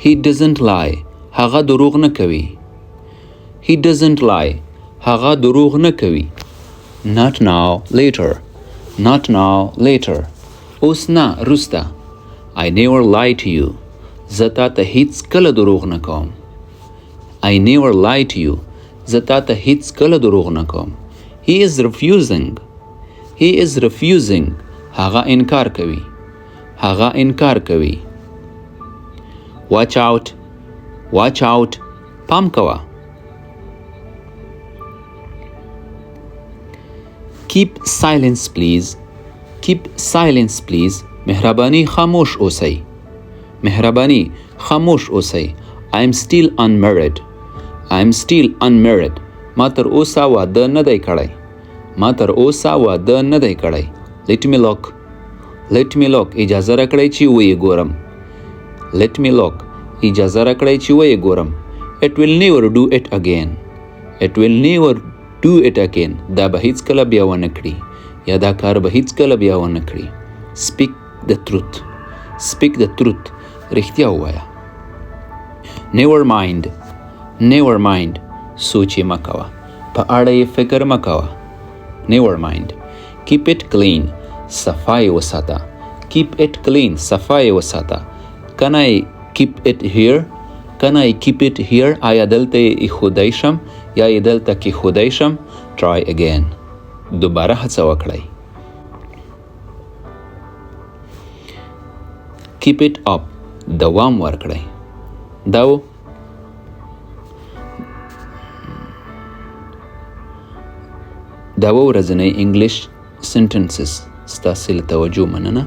He doesn't lie. هغه دروغ نه کوي. He doesn't lie. هغه دروغ نه کوي. Not now, later. Not now, later. اوس نه رسته. I never lie to you. زه تا ته هیڅ کله دروغ نه کوم. I never lie to you. زه تا ته هیڅ کله دروغ نه کوم. He is refusing. He is refusing. هغه انکار کوي. هغه انکار کوي. Watch out. Watch out. پام کوه. Keep silence please. Keep silence please. مهربانی خاموش اوسئ. مهربانی خاموش اوسئ. I'm still unmarried. I'm still unmarried. ما تر اوسه واده نه دی کړی. ما تر اوسه واده نه دی کړی. Let me look. Let me look. اجازه راکړئ چې ویې ګورم. Let me look. اجازه راکړئ چې ویې ګورم. It will never do it again. It will never do it again. دا به هیڅ کله بیا ونه کړي. یا دا کار به هیڅ کله بیا ونه کړي. Speak the truth. Speak the truth. رښتیا ووایه. Never mind. Never mind. سوچ یې مه کوه. په اړه یې فکر مه کوه. Never mind. Keep it clean. صفا یې وساته. Keep it clean. صفا یې وساته. Can I keep it here? Can I keep it here? آیا دلته یې ایښودی شم یا یې دلته کېښودی شم؟ Try again. دوباره هڅه وکړئ. Keep it up. دوام ورکړئ. دا ورځنی انګلیش سنټنسز. ستاسې له توجه مننه.